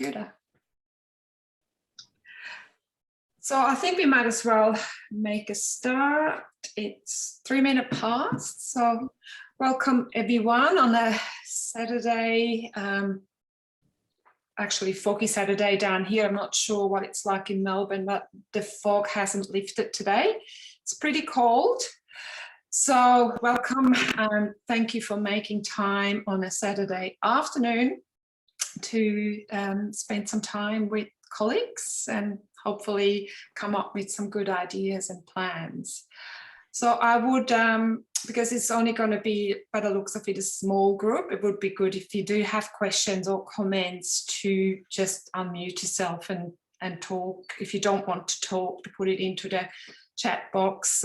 computer. So I think we might as well make a start. It's 3 minutes past. So welcome everyone on a Saturday, actually foggy Saturday down here. I'm not sure what it's like in Melbourne, but the fog hasn't lifted today. It's pretty cold. So welcome and thank you for making time on a Saturday afternoon to spend some time with colleagues and hopefully come up with some good ideas and plans. So I would, because it's only going to be, by the looks of it, a small group, it would be good if you do have questions or comments to just unmute yourself and talk. If you don't want to talk, to put it into the chat box.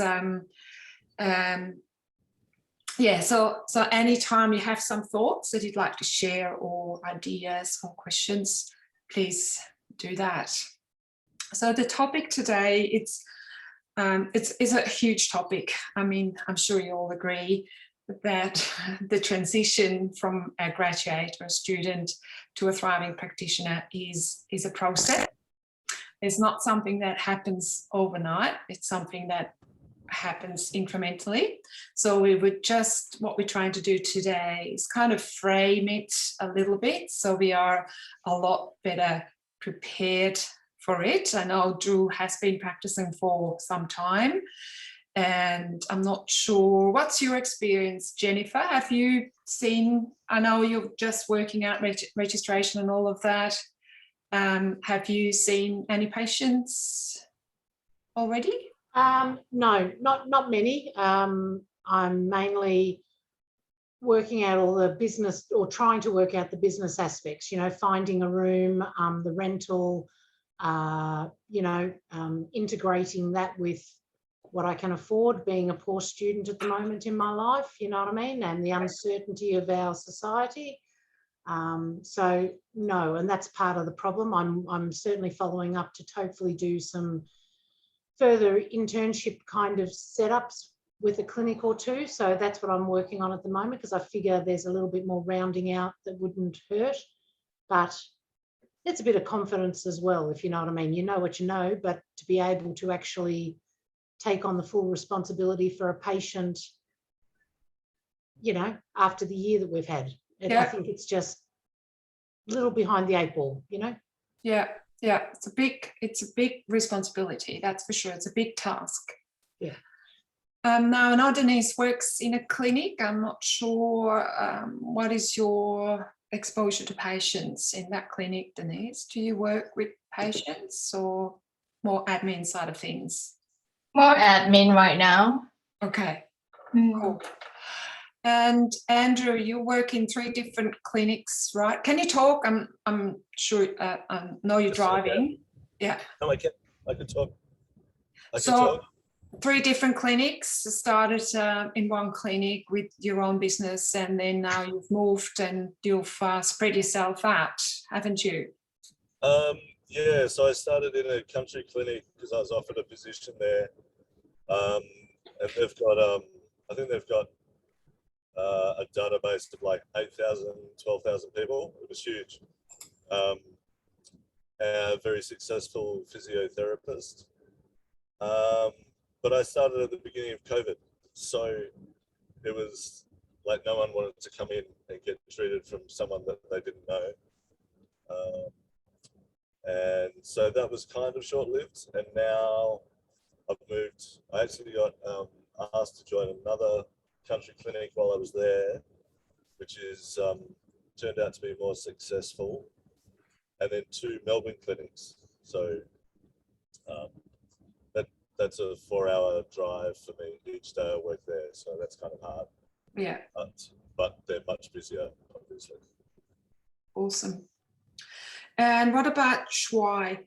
Yeah, so anytime you have some thoughts that you'd like to share or ideas or questions, please do that. So the topic today, it's a huge topic. I mean, I'm sure you all agree that the transition from a graduate or a student to a thriving practitioner is a process. It's not something that happens overnight. It's something that happens incrementally. So we would just, what we're trying to do today is kind of frame it a little bit so we are a lot better prepared for it. I know Drew has been practicing for some time and I'm not sure, what's your experience, Jennifer? Have you seen, I know you're just working out registration and all of that. Have you seen any patients already? No, not many. I'm mainly working out all the business, or trying to work out the business aspects, you know, finding a room, the rental, you know, integrating that with what I can afford, being a poor student at the moment in my life, you know what I mean, and the uncertainty of our society. So no, and that's part of the problem. I'm certainly following up to hopefully do some further internship kind of setups with a clinic or two. So that's what I'm working on at the moment, because I figure there's a little bit more rounding out that wouldn't hurt. But it's a bit of confidence as well, if you know what I mean. You know what you know, but to be able to actually take on the full responsibility for a patient, you know, after the year that we've had. Yeah. I think it's just a little behind the 8 ball, you know? Yeah. Yeah, it's a big responsibility, that's for sure. It's a big task. Yeah. Now, I know Denise works in a clinic. I'm not sure what is your exposure to patients in that clinic, Denise? Do you work with patients or more admin side of things? More admin right now. Okay, cool. And Andrew, you work in 3 different clinics, right? Can you talk? I'm sure I know you're driving. Yeah. No, I can talk. I so can talk. 3 different clinics. Started in one clinic with your own business, and then now you've moved and you've spread yourself out, haven't you? Yeah. So I started in a country clinic because I was offered a position there, and they've got I think they've got a database of like 8,000, 12,000 people. It was huge. A very successful physiotherapist. But I started at the beginning of COVID. So it was like no one wanted to come in and get treated from someone that they didn't know. And so that was kind of short-lived. And now I've moved. I actually got asked to join another country clinic while I was there, which is turned out to be more successful, and then 2 Melbourne clinics. So that's a 4-hour drive for me each day I work there. So that's kind of hard. Yeah. But they're much busier, obviously. Awesome. And what about Shuai?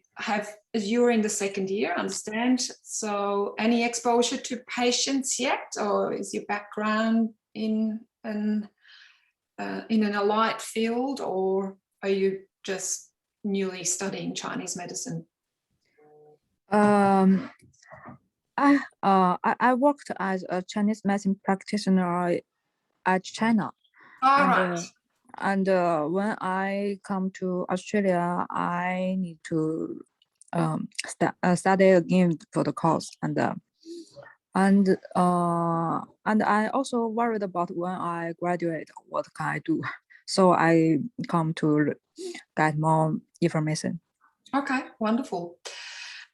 You're in the 2nd year, I understand. So any exposure to patients yet, or is your background in an allied field, or are you just newly studying Chinese medicine? I worked as a Chinese medicine practitioner at China. All right. And when I come to Australia, I need to study again for the course, and I also worried about when I graduate, what can I do? So I come to get more information. Okay, wonderful.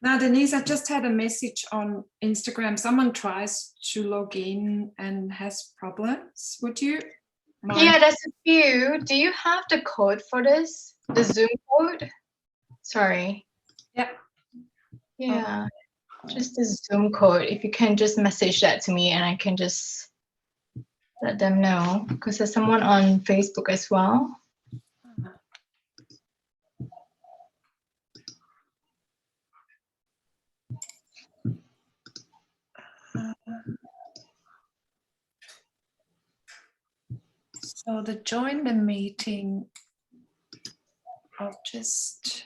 Now, Denise, I just had a message on Instagram. Someone tries to log in and has problems. Would you mind? Yeah, there's a few. Do you have the code for this? The Zoom code? Sorry. Yeah. Yeah, just the Zoom code. If you can just message that to me and I can just let them know, because there's someone on Facebook as well. So to join the meeting, I'll just...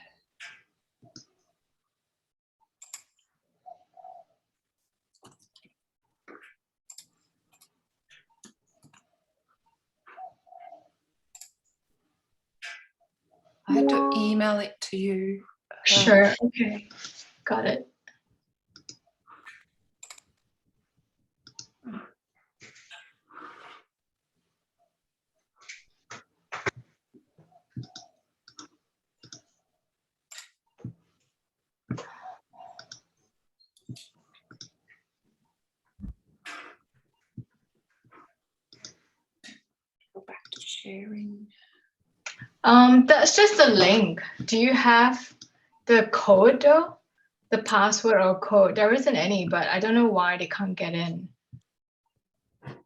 I had to email it to you. Sure, okay, got it. Go back to sharing. That's just a link. Do you have the code though? The password or code? There isn't any, but I don't know why they can't get in.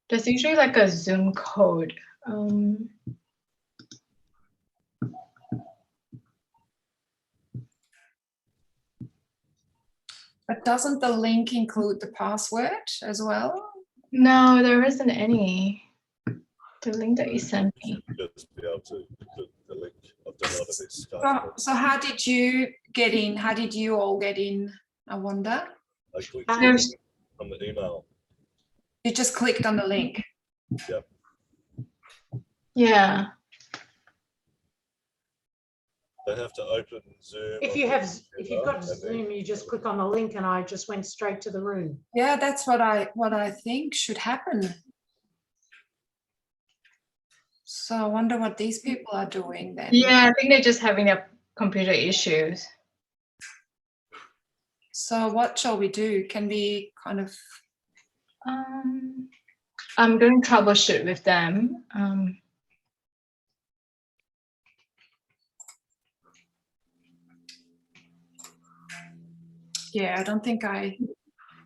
There's usually like a Zoom code. But doesn't the link include the password as well? No, there isn't any. The link that you sent me. Just be able to click the link. I've done a lot of this Skype. So how did you get in? How did you all get in? I wonder. I clicked There's- on the email. You just clicked on the link. Yep. Yeah. They have to open Zoom. If on you the have, if you've computer got and then- Zoom, you just click on the link, and I just went straight to the room. Yeah, that's what I think should happen. So I wonder what these people are doing then. Yeah, I think they're just having their computer issues. So what shall we do? Can we kind of... I'm going to troubleshoot with them. Yeah, I don't think I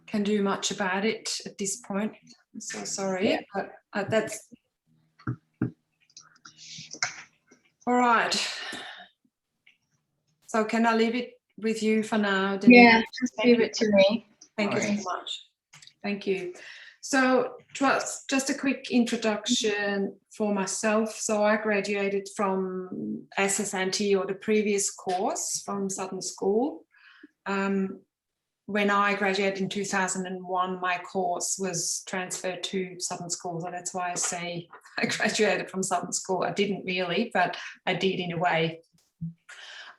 can do much about it at this point. I'm so sorry, but that's... All right. So can I leave it with you for now, Denise? Yeah, just leave it to me. Thank you so Alright. much. Thank you. So just a quick introduction for myself. So I graduated from SSNT, or the previous course, from Southern School. When I graduated in 2001, my course was transferred to Southern School. So that's why I say I graduated from Southern School. I didn't really, but I did in a way.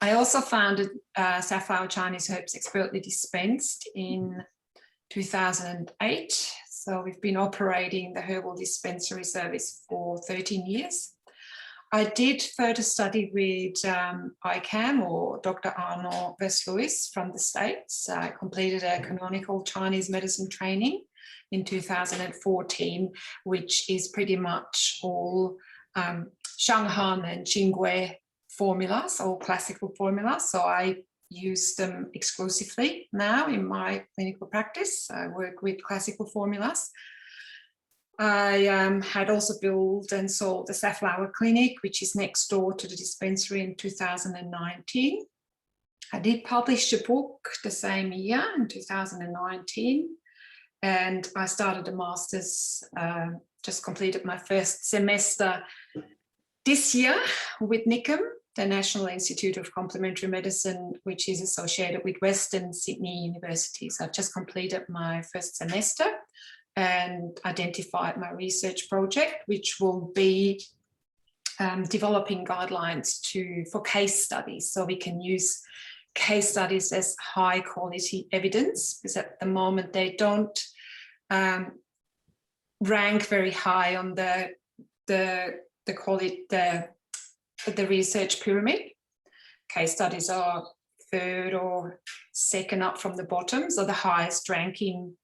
I also founded Safflower Chinese Herbs Expertly Dispensed in 2008. So we've been operating the herbal dispensary service for 13 years. I did further study with ICAM, or Dr. Arnold Versluis from the States. I completed a canonical Chinese medicine training in 2014, which is pretty much all Shanghan and Qingui formulas, all classical formulas. So I use them exclusively now in my clinical practice. I work with classical formulas. I had also built and sold the Safflower Clinic, which is next door to the dispensary, in 2019. I did publish a book the same year in 2019, and I started a master's, just completed my first semester this year with NICM, the National Institute of Complementary Medicine, which is associated with Western Sydney University. So I've just completed my first semester and identified my research project, which will be developing guidelines for case studies, so we can use case studies as high quality evidence, because at the moment they don't rank very high on the research pyramid. Case studies are third or second up from the bottom, so the highest ranking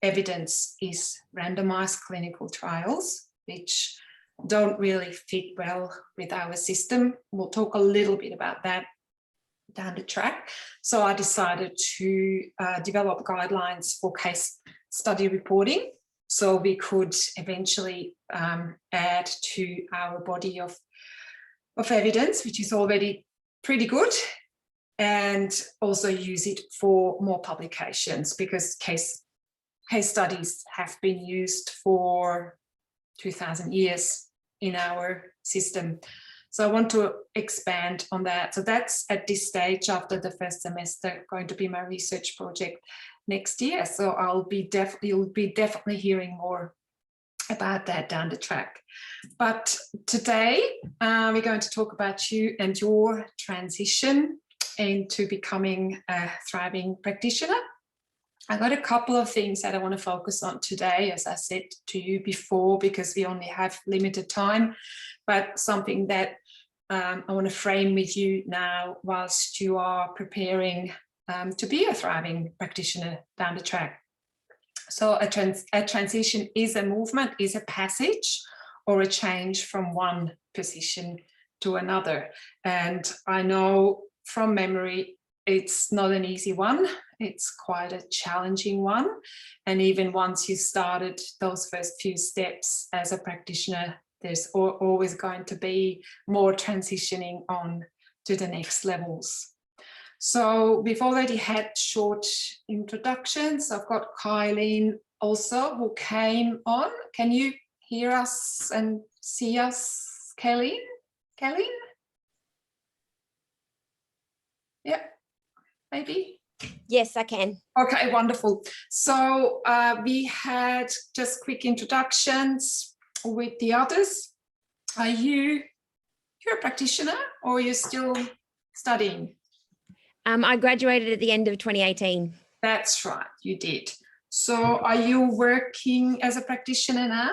evidence is randomized clinical trials, which don't really fit well with our system. We'll talk a little bit about that down the track. So I decided to develop guidelines for case study reporting, so we could eventually add to our body of evidence, which is already pretty good, and also use it for more publications, because case studies have been used for 2000 years in our system. So I want to expand on that. So that's at this stage, after the first semester, going to be my research project next year. So you'll be definitely hearing more about that down the track. But today we're going to talk about you and your transition into becoming a thriving practitioner. I got a couple of things that I want to focus on today, as I said to you before, because we only have limited time, but something that I want to frame with you now whilst you are preparing to be a thriving practitioner down the track. So a transition is a movement, is a passage or a change from one position to another. And I know from memory, it's not an easy one. It's quite a challenging one. And even once you started those first few steps as a practitioner, there's always going to be more transitioning on to the next levels. So we've already had short introductions. I've got Kylene also, who came on. Can you hear us and see us, Kylene? Kylene? Yeah, maybe. Yes, I can. Okay, wonderful. So we had just quick introductions with the others. Are you're a practitioner, or you're still studying? I graduated at the end of 2018. That's right, you did. So are you working as a practitioner now?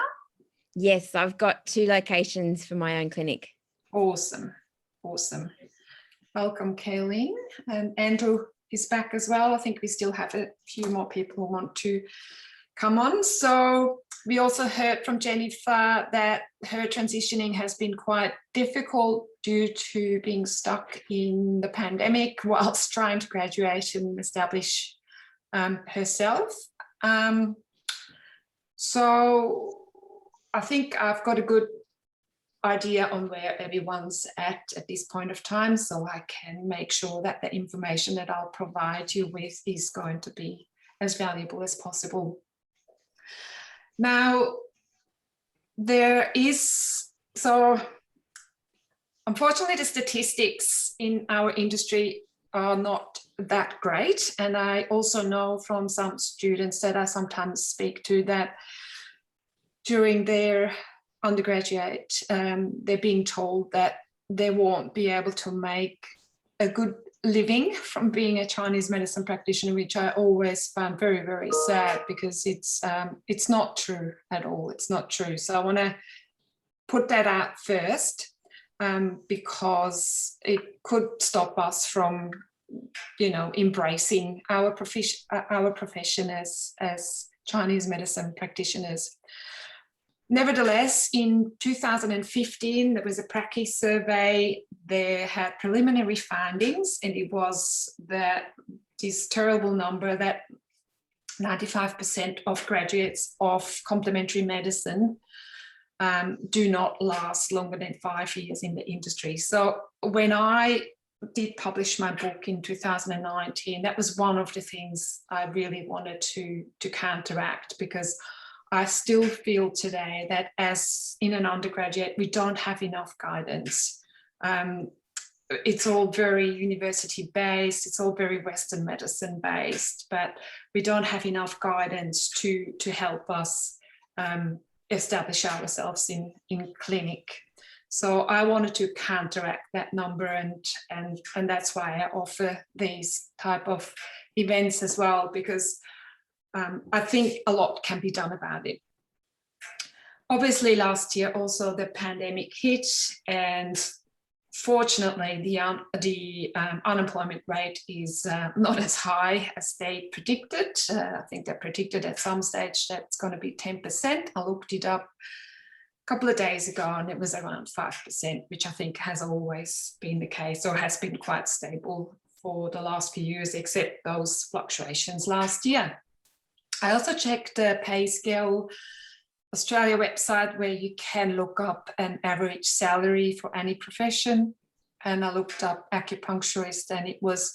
Yes, I've got 2 locations for my own clinic. Awesome, awesome. Welcome, Kayleen. And Andrew is back as well. I think we still have a few more people who want to come on. So we also heard from Jennifer that her transitioning has been quite difficult due to being stuck in the pandemic whilst trying to graduate and establish herself. So I think I've got a good idea on where everyone's at this point of time, so I can make sure that the information that I'll provide you with is going to be as valuable as possible. Now, unfortunately, the statistics in our industry are not that great. And I also know from some students that I sometimes speak to that during their undergraduate, they're being told that they won't be able to make a good living from being a Chinese medicine practitioner, which I always found very, very sad, because it's not true at all. It's not true. So I want to put that out first, because it could stop us from, embracing our profession as Chinese medicine practitioners. Nevertheless, in 2015, there was a practice survey. They had preliminary findings, and it was this terrible number that 95% of graduates of complementary medicine do not last longer than 5 years in the industry. So when I did publish my book in 2019, that was one of the things I really wanted to counteract, because I still feel today that as in an undergraduate, we don't have enough guidance. It's all very university based, it's all very Western medicine based, but we don't have enough guidance to help us establish ourselves in clinic. So I wanted to counteract that number, and that's why I offer these type of events as well, because I think a lot can be done about it. Obviously, last year also the pandemic hit, and fortunately the unemployment rate is not as high as they predicted. I think they predicted at some stage that it's going to be 10%. I looked it up couple of days ago and it was around 5%, which I think has always been the case, or has been quite stable for the last few years, except those fluctuations last year. I also checked the Pay Scale Australia website, where you can look up an average salary for any profession, and I looked up acupuncturist and it was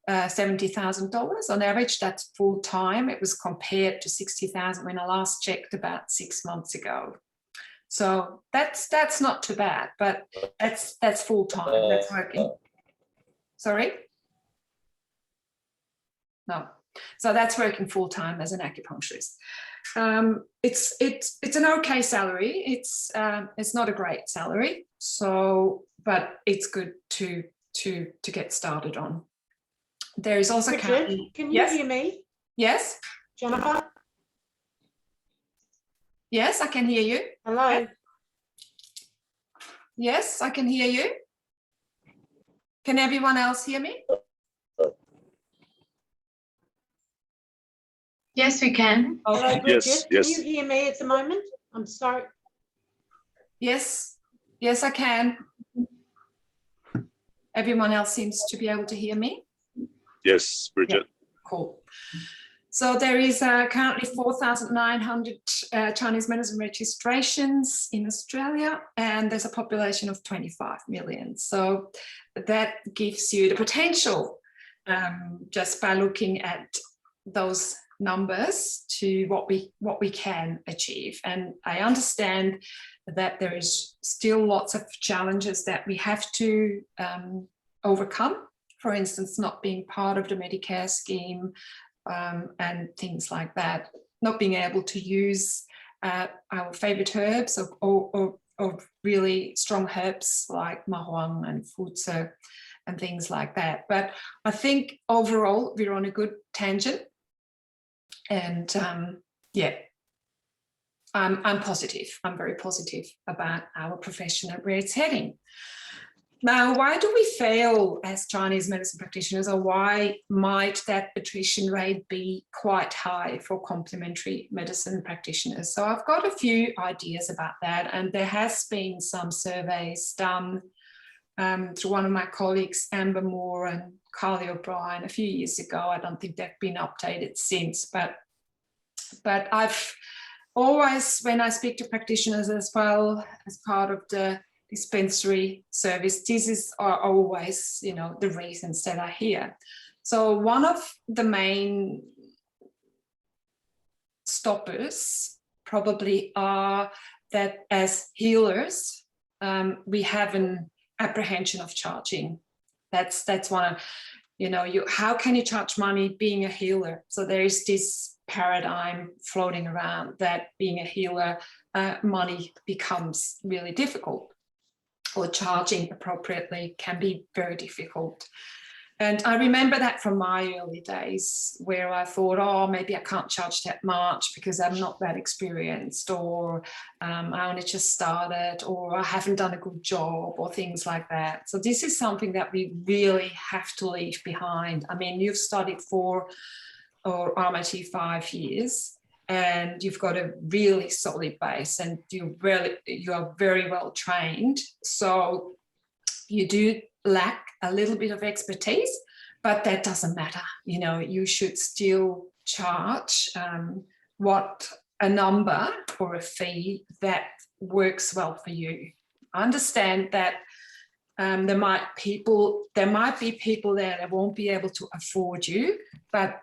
$70,000 on average. That's full time. It was compared to 60,000 when I last checked about 6 months ago. So that's not too bad, but that's full time. That's working. Sorry? No. So that's working full time as an acupuncturist. It's an okay salary. It's not a great salary. So, but it's good to get started on. There is also Richard, can you hear me? Yes. Jennifer? Yes, I can hear you. Hello? Yes, I can hear you. Can everyone else hear me? Yes, we can. Hello, Okay. Bridget. Yes, Can yes. you hear me at the moment? I'm sorry. Yes, yes, I can. Everyone else seems to be able to hear me. Yes, Bridget. Cool. So there is currently 4,900 Chinese medicine registrations in Australia, and there's a population of 25 million. So that gives you the potential, just by looking at those numbers, to what we can achieve. And I understand that there is still lots of challenges that we have to overcome. For instance, not being part of the Medicare scheme, and things like that, not being able to use our favorite herbs or really strong herbs like mahuang and fuzi and things like that. But I think overall we're on a good tangent, and yeah, I'm positive. I'm very positive about our profession and where it's heading. Now, why do we fail as Chinese medicine practitioners, or why might that attrition rate be quite high for complementary medicine practitioners? So I've got a few ideas about that, and there has been some surveys done through one of my colleagues, Amber Moore and Carly O'Brien, a few years ago. I don't think they've been updated since, but I've always, when I speak to practitioners as well as part of the dispensary service, these are always, the reasons that I hear. So one of the main stoppers probably are that as healers, we have an apprehension of charging. That's one of, how can you charge money being a healer? So there is this paradigm floating around that being a healer, money becomes really difficult, or charging appropriately can be very difficult. And I remember that from my early days, where I thought, oh, maybe I can't charge that much because I'm not that experienced, or I only just started, or I haven't done a good job, or things like that. So this is something that we really have to leave behind. I mean, you've studied 4 or RMIT 5 years, and you've got a really solid base, and you are very well trained. So you do lack a little bit of expertise, but that doesn't matter. You should still charge what a number or a fee that works well for you. I understand that there might be people there that won't be able to afford you, but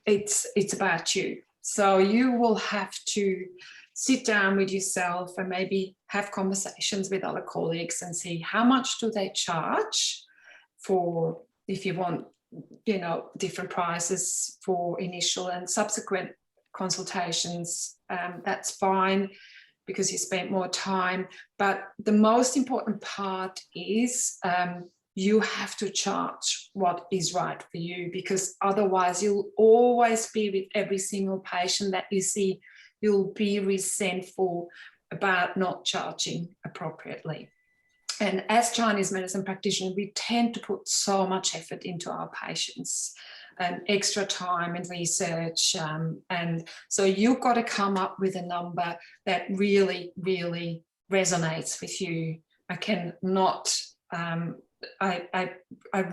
it's about you. So you will have to sit down with yourself and maybe have conversations with other colleagues and see how much do they charge for, if you want, different prices for initial and subsequent consultations. That's fine, because you spent more time. But the most important part is you have to charge what is right for you, because otherwise you'll always be with every single patient that you see, you'll be resentful about not charging appropriately. And as Chinese medicine practitioners, we tend to put so much effort into our patients and extra time and research. And so you've got to come up with a number that really, really resonates with you. I cannot, I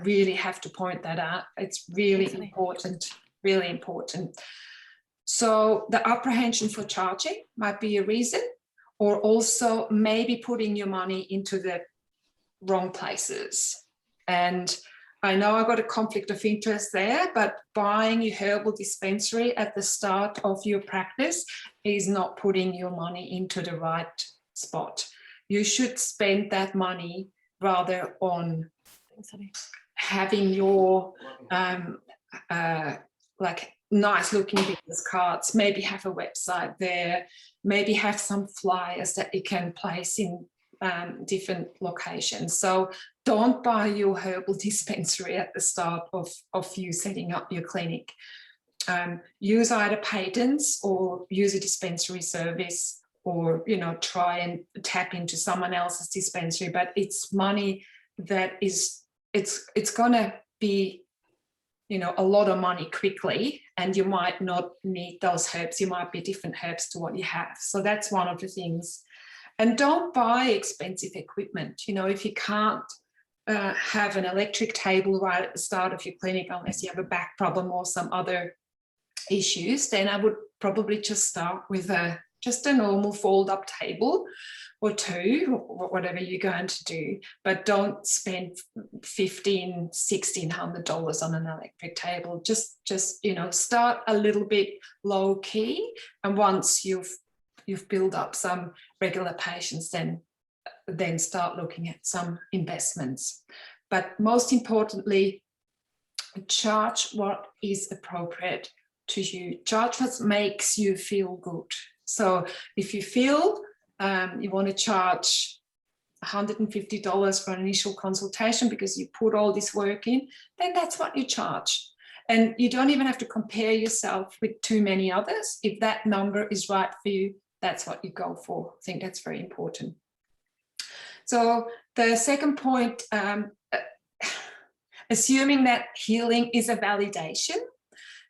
really have to point that out. It's really important, really important. So the apprehension for charging might be a reason, or also maybe putting your money into the wrong places. And I know I got a conflict of interest there, but buying your herbal dispensary at the start of your practice is not putting your money into the right spot. You should spend that money rather on having your like nice looking business cards, maybe have a website there, maybe have some flyers that you can place in different locations. So don't buy your herbal dispensary at the start of you setting up your clinic. Use either patents or use a dispensary service, or try and tap into someone else's dispensary. But it's money that is, it's gonna be a lot of money quickly, and you might not need those herbs. You might be different herbs to what you have. So that's one of the things. And don't buy expensive equipment. If you can't have an electric table right at the start of your clinic, unless you have a back problem or some other issues, then I would probably just start with just a normal fold-up table or two, or whatever you're going to do. But don't spend $1,500, $1,600 on an electric table. Just start a little bit low key, and once you've built up some regular patients, then start looking at some investments. But most importantly, charge what is appropriate to you. Charge what makes you feel good. So if you feel you want to charge $150 for an initial consultation because you put all this work in, then that's what you charge. And you don't even have to compare yourself with too many others. If that number is right for you, that's what you go for. I think that's very important. So the second point, assuming that healing is a validation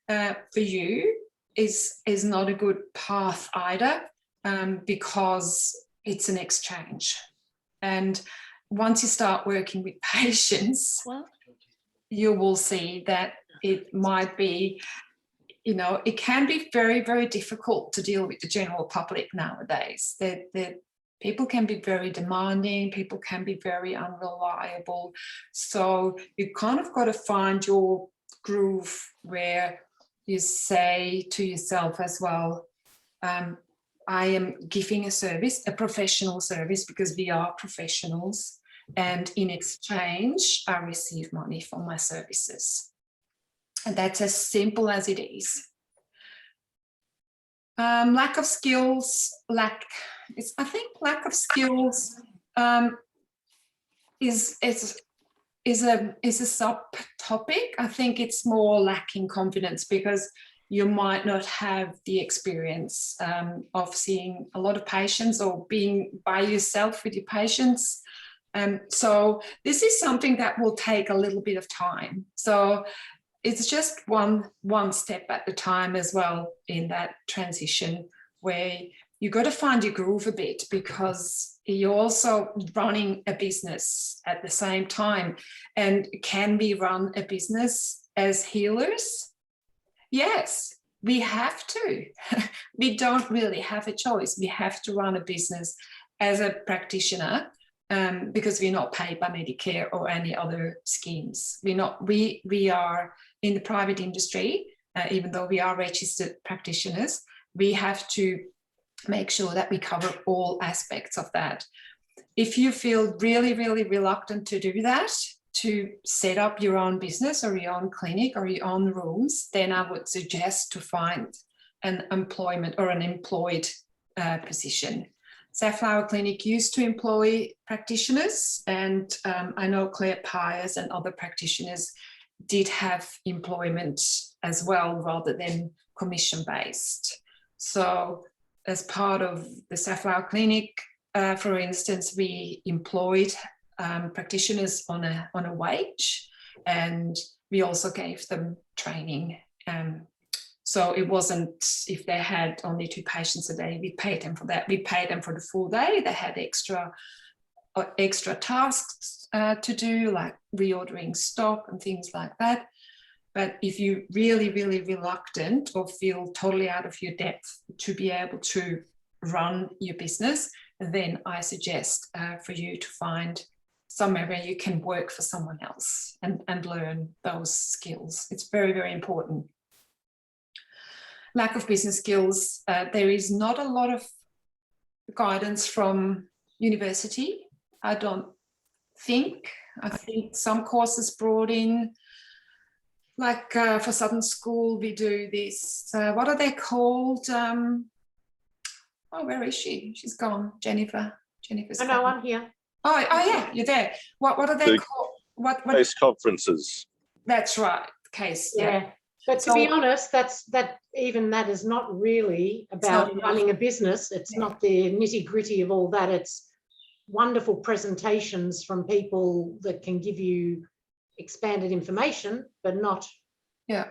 for you is not a good path either, because it's an exchange. And once you start working with patients, you will see that it might be, it can be very, very difficult to deal with the general public nowadays. That people can be very demanding, people can be very unreliable. So you kind of got to find your groove where you say to yourself as well, I am giving a service, a professional service, because we are professionals, and in exchange, I receive money for my services. And that's as simple as it is. Lack of skills, I think lack of skills is a subtopic. I think it's more lacking confidence, because you might not have the experience of seeing a lot of patients or being by yourself with your patients. So this is something that will take a little bit of time. So it's just one step at a time as well in that transition, where you got to find your groove a bit, because you're also running a business at the same time. And can we run a business as healers? Yes, we have to. We don't really have a choice. We have to run a business as a practitioner, because we're not paid by Medicare or any other schemes. We are in the private industry, even though we are registered practitioners. We have to make sure that we cover all aspects of that. If you feel really, really reluctant to do that, to set up your own business or your own clinic or your own rooms, then I would suggest to find an employment or an employed position. Safflower Clinic used to employ practitioners, and I know Claire Pyers and other practitioners did have employment as well, rather than commission-based. So as part of the Safflower Clinic, for instance, we employed practitioners on a wage, and we also gave them training. So it wasn't, if they had only 2 patients a day, we paid them for that. We paid them for the full day. They had extra tasks to do, like reordering stock and things like that. But if you're really, really reluctant or feel totally out of your depth to be able to run your business, then I suggest for you to find somewhere where you can work for someone else and learn those skills. It's very, very important. Lack of business skills. There is not a lot of guidance from university, I don't think. I think some courses brought in, like for Southern School, we do this, what are they called? Oh, where is she? She's gone, Jennifer. Jennifer's Oh, no, I'm here. Oh, yeah, you're there. What are they called? What Case conferences. That's right, case. Yeah. But to be honest, that is not really about running a business. It's not the nitty-gritty of all that. It's wonderful presentations from people that can give you expanded information, but not the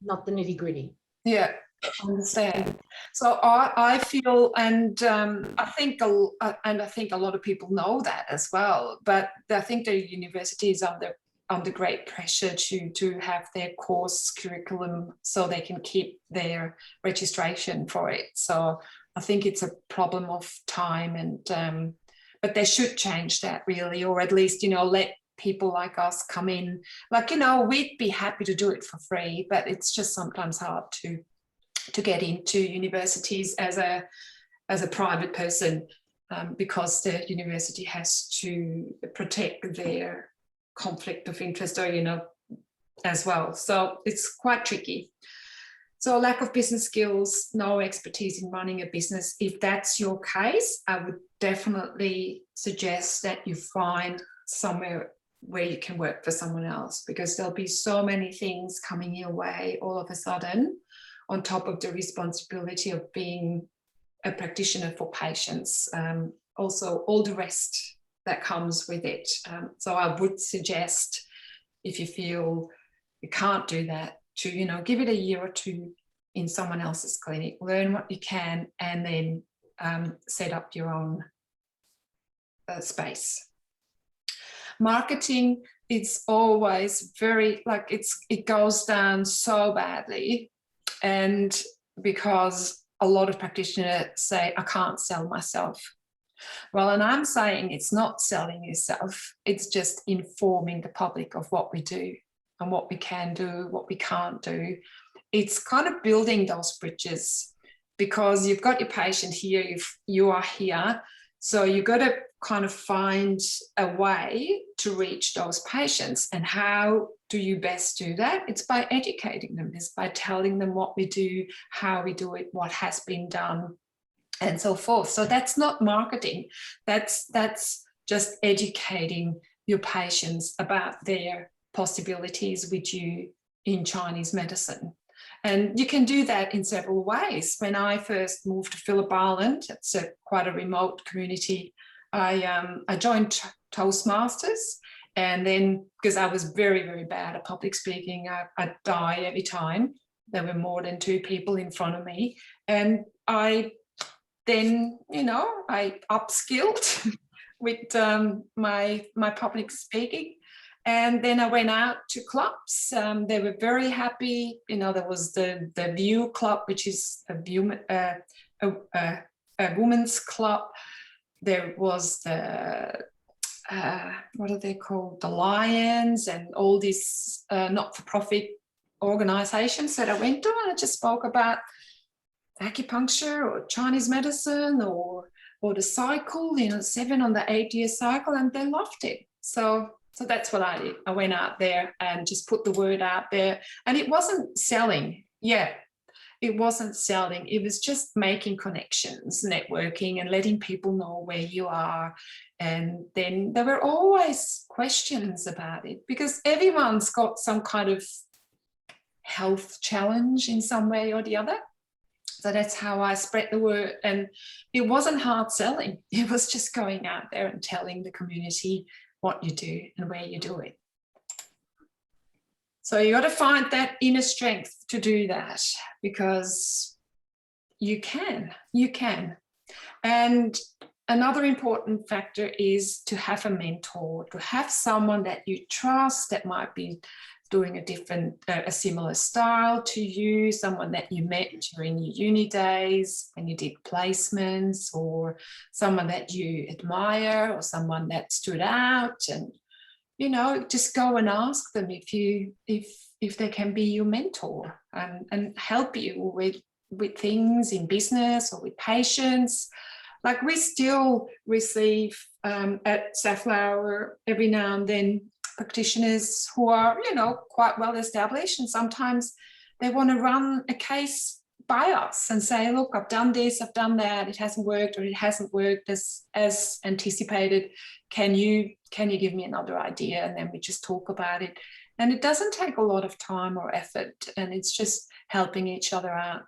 nitty-gritty. Yeah, I understand. So I feel, and I think a lot of people know that as well. But I think the university is under great pressure to have their course curriculum so they can keep their registration for it. So I think it's a problem of time, and but they should change that really, or at least, you know, let people like us come in. Like, you know, we'd be happy to do it for free, but it's just sometimes hard to get into universities as a private person, because the university has to protect their conflict of interest, or, you know, as well. So it's quite tricky. So lack of business skills, no expertise in running a business. If that's your case, I would definitely suggest that you find somewhere where you can work for someone else, because there'll be so many things coming your way all of a sudden, on top of the responsibility of being a practitioner for patients. Also, all the rest that comes with it. So I would suggest, if you feel you can't do that, to, you know, give it a year or 2 in someone else's clinic, learn what you can, and then set up your own space. Marketing, it's always very, like, it goes down so badly, and because a lot of practitioners say, I can't sell myself. Well, and I'm saying it's not selling yourself, it's just informing the public of what we do and what we can do, what we can't do. It's kind of building those bridges, because you've got your patient here, you are here, so you've got to kind of find a way to reach those patients. And how do you best do that? It's by educating them, it's by telling them what we do, how we do it, what has been done, and so forth. So that's not marketing, that's just educating your patients about their possibilities with you in Chinese medicine. And you can do that in several ways. When I first moved to Phillip Island, it's quite a remote community, I joined Toastmasters, and then, because I was very, very bad at public speaking, I'd die every time there were more than 2 people in front of me, and I then, you know, I upskilled with my public speaking. And then I went out to clubs. They were very happy. You know, there was the View Club, which is a women's club. There was the, what are they called? The Lions, and all these not-for-profit organizations that I went to. And I just spoke about acupuncture or Chinese medicine or the cycle, you know, 7 on the 8-year cycle, and they loved it. So that's what I did. I went out there and just put the word out there, and it wasn't selling. Yeah, it wasn't selling, it was just making connections, networking, and letting people know where you are. And then there were always questions about it, because everyone's got some kind of health challenge in some way or the other. So that's how I spread the word. And it wasn't hard selling. It was just going out there and telling the community what you do and where you do it. So you got to find that inner strength to do that, because you can. And another important factor is to have a mentor, to have someone that you trust that might be doing a similar style to you, someone that you met during your uni days when you did placements, or someone that you admire, or someone that stood out. And just go and ask them if they can be your mentor and help you with things in business or with patients. Like, we still receive at Safflower every now and then practitioners who are, quite well established, and sometimes they want to run a case by us and say, look, I've done this, I've done that, it hasn't worked, or it hasn't worked as anticipated. Can you give me another idea? And then we just talk about it. And it doesn't take a lot of time or effort, and it's just helping each other out.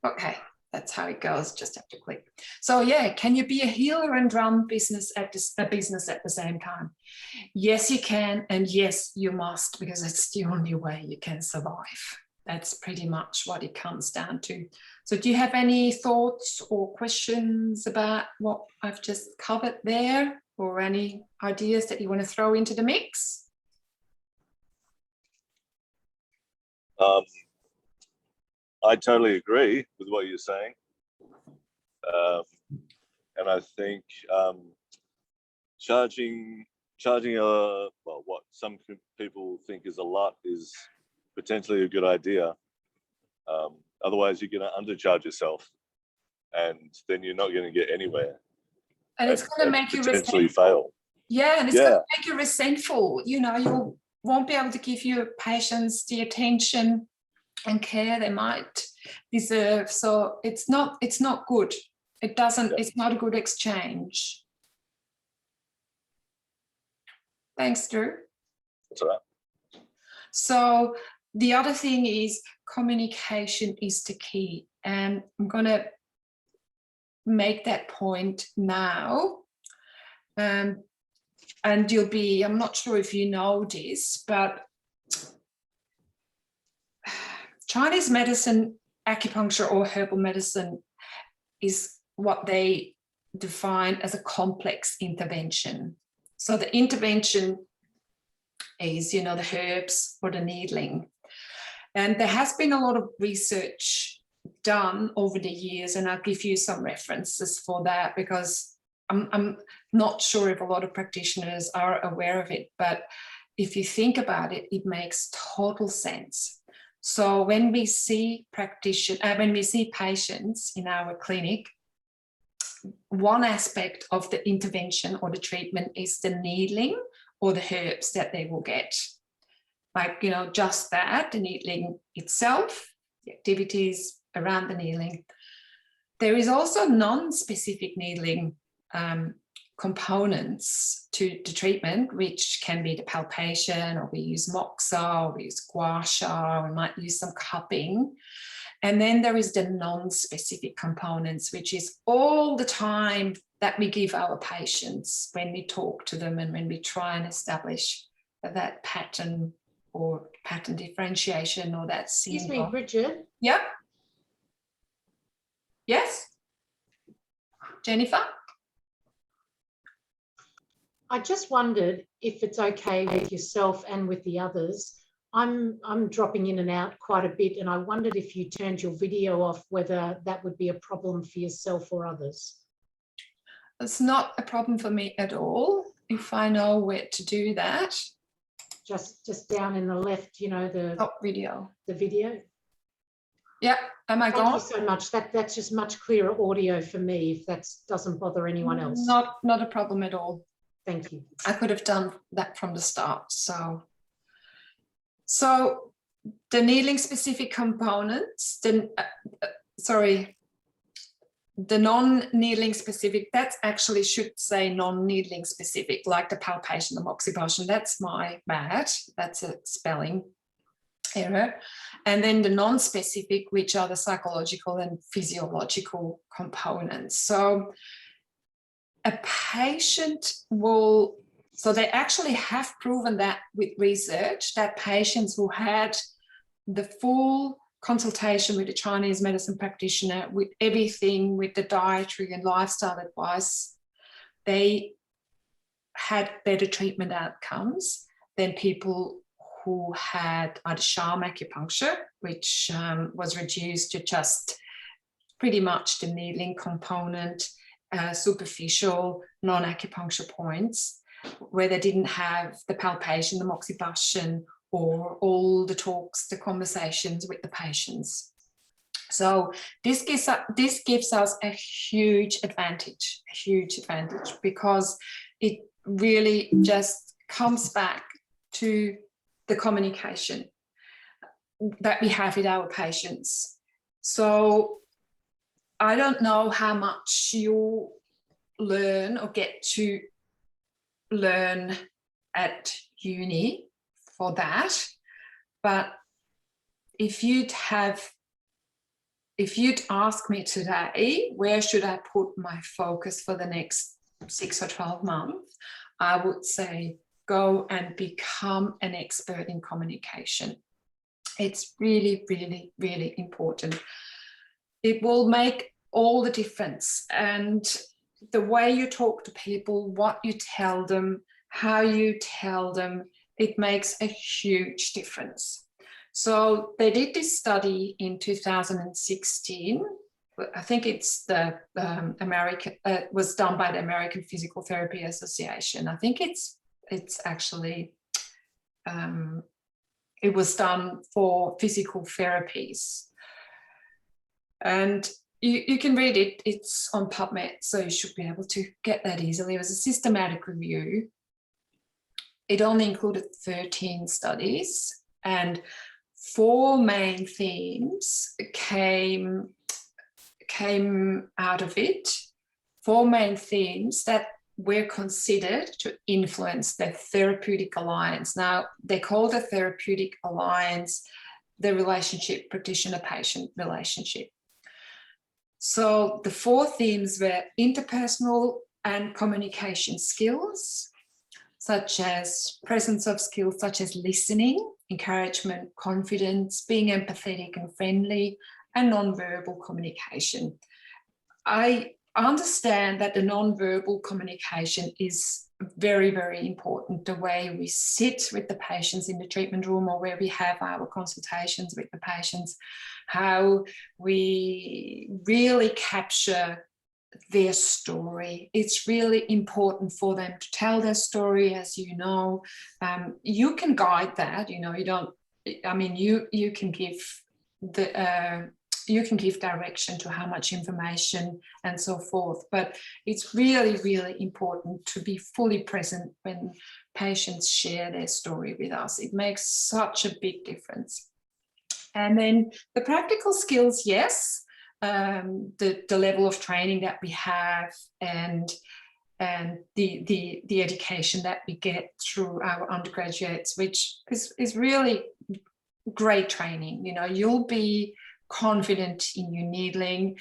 Okay, that's how it goes. Just have to click. So yeah, can you be a healer and run a business at the same time? Yes, you can, and yes, you must, because it's the only way you can survive. That's pretty much what it comes down to. So do you have any thoughts or questions about what I've just covered there, or any ideas that you want to throw into the mix? I totally agree with what you're saying. And I think charging what some people think is a lot is potentially a good idea. Otherwise, you're going to undercharge yourself, and then you're not going to get anywhere. And it's going to make you potentially resentful. fail. Yeah, and it's going to make you resentful. You won't be able to give your patients the attention and care they might deserve. So it's not good. It's not a good exchange. Thanks, Drew. That's all right. So the other thing is, communication is the key. And I'm going to make that point now. And I'm not sure if you know this, but Chinese medicine, acupuncture or herbal medicine, is what they define as a complex intervention. So the intervention is, the herbs or the needling. And there has been a lot of research done over the years, and I'll give you some references for that, because I'm not sure if a lot of practitioners are aware of it, but if you think about it, it makes total sense. So when we see patients in our clinic, one aspect of the intervention or the treatment is the needling or the herbs that they will get. Like, just that, the needling itself, the activities around the needling. There is also non-specific needling components to the treatment, which can be the palpation, or we use moxa, or we use gua sha, or we might use some cupping. And then there is the non-specific components, which is all the time that we give our patients when we talk to them and when we try and establish that pattern or pattern differentiation, or that syndrome. Excuse me, Bridget. Yep. Yes? Jennifer? I just wondered if it's okay with yourself and with the others. I'm dropping in and out quite a bit, and I wondered if you turned your video off, whether that would be a problem for yourself or others. It's not a problem for me at all, if I know where to do that. Just down in the left, the Top video. The video. Yep. Am I gone? Thank you so much. That's just much clearer audio for me, if that doesn't bother anyone else. Not a problem at all. Thank you. I could have done that from the start. So the needling specific components, the non-needling specific, that actually should say non-needling specific, like the palpation, the moxibustion. That's my bad. That's a spelling error. And then the non-specific, which are the psychological and physiological components. So a patient will, so they actually have proven that with research, that patients who had the full consultation with a Chinese medicine practitioner, with everything, with the dietary and lifestyle advice, they had better treatment outcomes than people who had either sham acupuncture, which was reduced to just pretty much the needling component, superficial non-acupuncture points, where they didn't have the palpation, the moxibustion, or all the talks, the conversations with the patients. So this gives us a huge advantage, because it really just comes back to the communication that we have with our patients. So I don't know how much you learn or get to learn at uni for that, but if you'd ask me today, where should I put my focus for the next 6 or 12 months, I would say go and become an expert in communication. It's really, really, really important. It will make all the difference. And the way you talk to people, what you tell them, how you tell them, it makes a huge difference. So they did this study in 2016. I think it's the American, was done by the American Physical Therapy Association. I think it's actually, it was done for physical therapies. And you can read it, it's on PubMed, so you should be able to get that easily. It was a systematic review. It only included 13 studies, and 4 main themes came out of it. 4 main themes that were considered to influence the therapeutic alliance. Now, they call the therapeutic alliance the relationship, practitioner-patient relationship. So the 4 themes were interpersonal and communication skills, such as presence of skills such as listening, encouragement, confidence, being empathetic and friendly, and non-verbal communication. I understand that the non-verbal communication is very, very important. The way we sit with the patients in the treatment room, or where we have our consultations with the patients, how we really capture their story. It's really important for them to tell their story, as you know. You can guide that, you know, you don't, I mean, you can give the you can give direction to how much information and so forth, but it's really, really important to be fully present when patients share their story with us. It makes such a big difference. And then the practical skills, yes, the level of training that we have, and the education that we get through our undergraduates, which is really great training. You know, you'll be confident in your needling,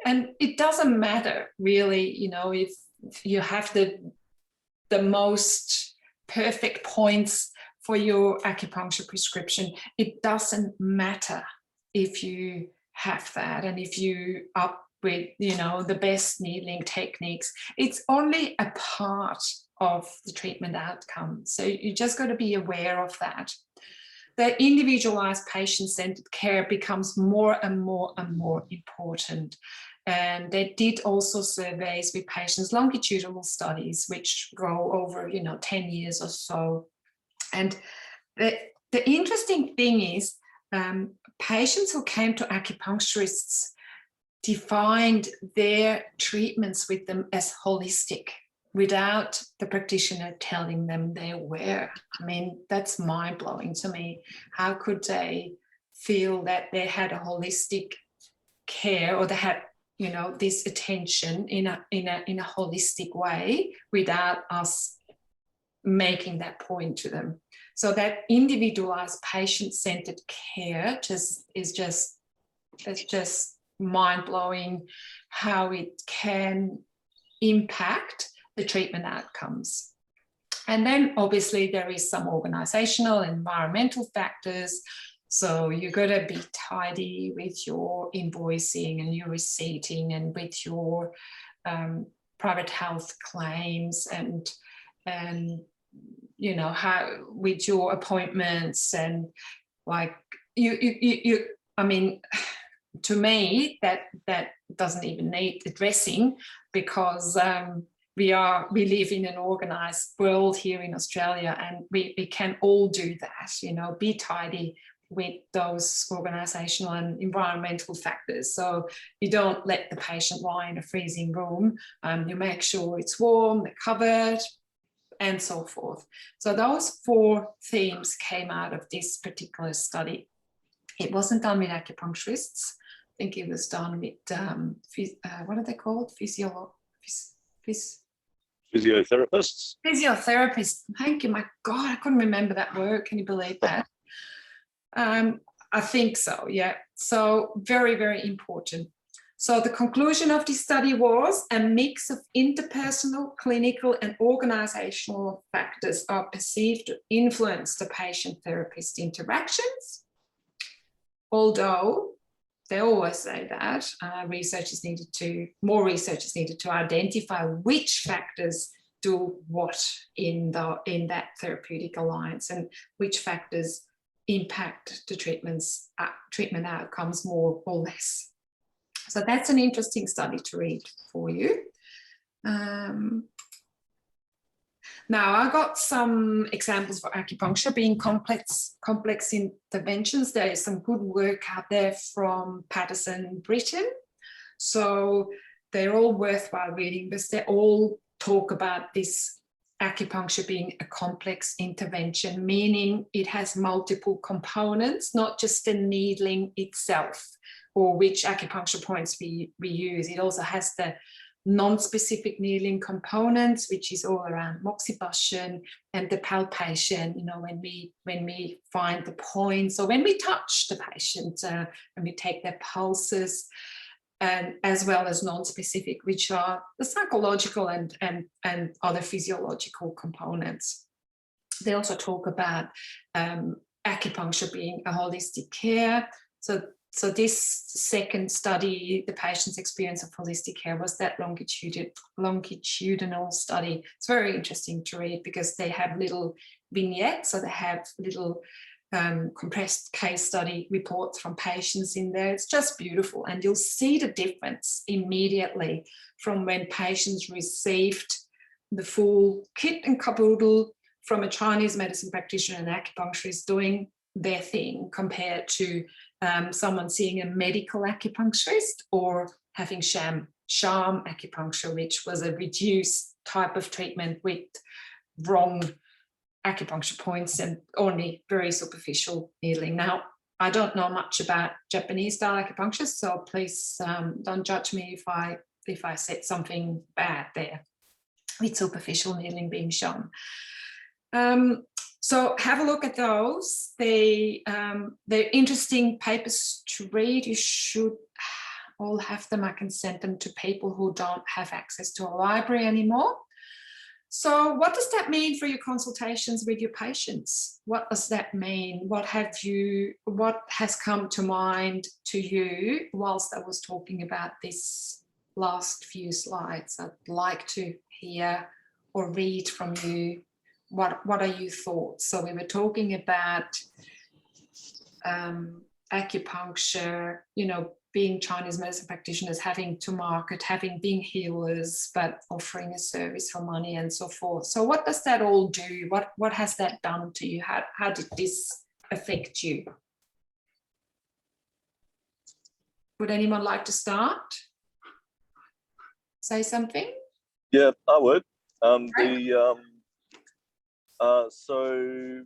and it doesn't matter really, you know, if you have the most perfect points for your acupuncture prescription. It doesn't matter if you have that, and if you up with, you know, the best needling techniques. It's only a part of the treatment outcome, so you just got to be aware of that. The individualized patient-centered care becomes more and more and more important. And they did also surveys with patients, longitudinal studies, which go over, you know, 10 years or so. And the interesting thing is, patients who came to acupuncturists defined their treatments with them as holistic, without the practitioner telling them they're aware. I mean, that's mind-blowing to me. How could they feel that they had a holistic care, or they had, you know, this attention in a holistic way without us making that point to them? So that individualized patient-centered care is just mind-blowing, how it can impact the treatment outcomes. And then obviously there is some organizational, environmental factors. So you've got to be tidy with your invoicing and your receipting, and with your private health claims, and you know, how with your appointments, and like you I mean, to me that doesn't even need addressing, because we live in an organized world here in Australia, and we can all do that, you know, be tidy with those organizational and environmental factors. So you don't let the patient lie in a freezing room, you make sure it's warm, they're covered, and so forth. So those 4 themes came out of this particular study. It wasn't done with acupuncturists. I think it was done with, what are they called? Physiotherapists. Physiotherapists. Thank you. My God, I couldn't remember that word. Can you believe that? I think so, yeah. So very, very important. So the conclusion of this study was a mix of interpersonal, clinical, and organizational factors are perceived to influence the patient-therapist interactions. Although they always say that more research is needed to identify which factors do what in that therapeutic alliance, and which factors impact the treatment outcomes more or less. So that's an interesting study to read for you. Now, I got some examples for acupuncture being complex interventions. There is some good work out there from Patterson, Britain. So they're all worthwhile reading, because they all talk about this acupuncture being a complex intervention, meaning it has multiple components, not just the needling itself or which acupuncture points we use. It also has the non-specific needling components, which is all around moxibustion, and the palpation, you know, when we find the points, or when we touch the patient, when we take their pulses, and as well as non-specific, which are the psychological and other physiological components. They also talk about acupuncture being a holistic care. So this second study, the patient's experience of holistic care, was that longitudinal study. It's very interesting to read, because they have little vignettes, so they have little compressed case study reports from patients in there. It's just beautiful, and you'll see the difference immediately from when patients received the full kit and caboodle from a Chinese medicine practitioner and acupuncturist doing their thing, compared to someone seeing a medical acupuncturist, or having sham acupuncture, which was a reduced type of treatment with wrong acupuncture points and only very superficial needling. Now, I don't know much about Japanese style acupuncture, so please don't judge me if I said something bad there with superficial needling being shown. So have a look at those. They're interesting papers to read. You should all have them. I can send them to people who don't have access to a library anymore. So what does that mean for your consultations with your patients? What does that mean? What has come to mind to you whilst I was talking about this last few slides? I'd like to hear or read from you. What are your thoughts? So we were talking about acupuncture, you know, being Chinese medicine practitioners, having to market, being healers, but offering a service for money and so forth. So what does that all do? What has that done to you? How did this affect you? Would anyone like to start? Say something? Yeah, I would. So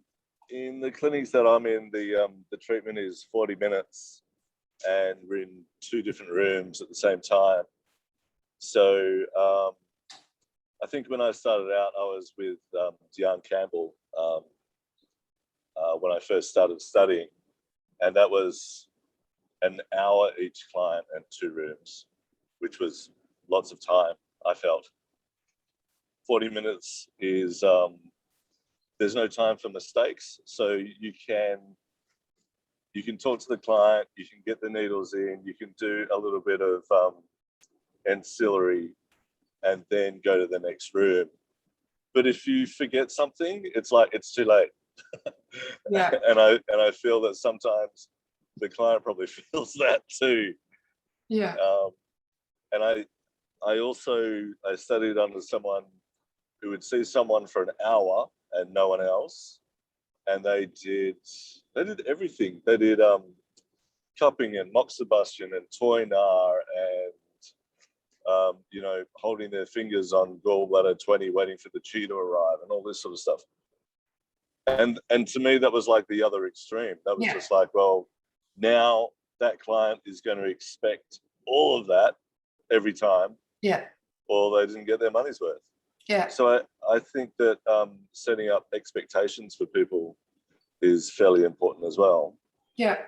in the clinics that I'm in, the treatment is 40 minutes, and we're in 2 different rooms at the same time. So I think when I started out, I was with Diane Campbell when I first started studying, and that was an hour each client and 2 rooms, which was lots of time, I felt. 40 minutes is, there's no time for mistakes. So you can talk to the client, you can get the needles in, you can do a little bit of ancillary, and then go to the next room. But if you forget something, it's like it's too late. Yeah. and I feel that sometimes the client probably feels that too. Yeah. And I studied under someone who would see someone for an hour and no one else, and they did everything. They did cupping and moxibustion and toinar and holding their fingers on gallbladder 20, waiting for the chi to arrive, and all this sort of stuff. And to me, that was like the other extreme. That was just like, well, now that client is going to expect all of that every time. Yeah. Or they didn't get their money's worth. Yeah. So I think that setting up expectations for people is fairly important as well. Yeah.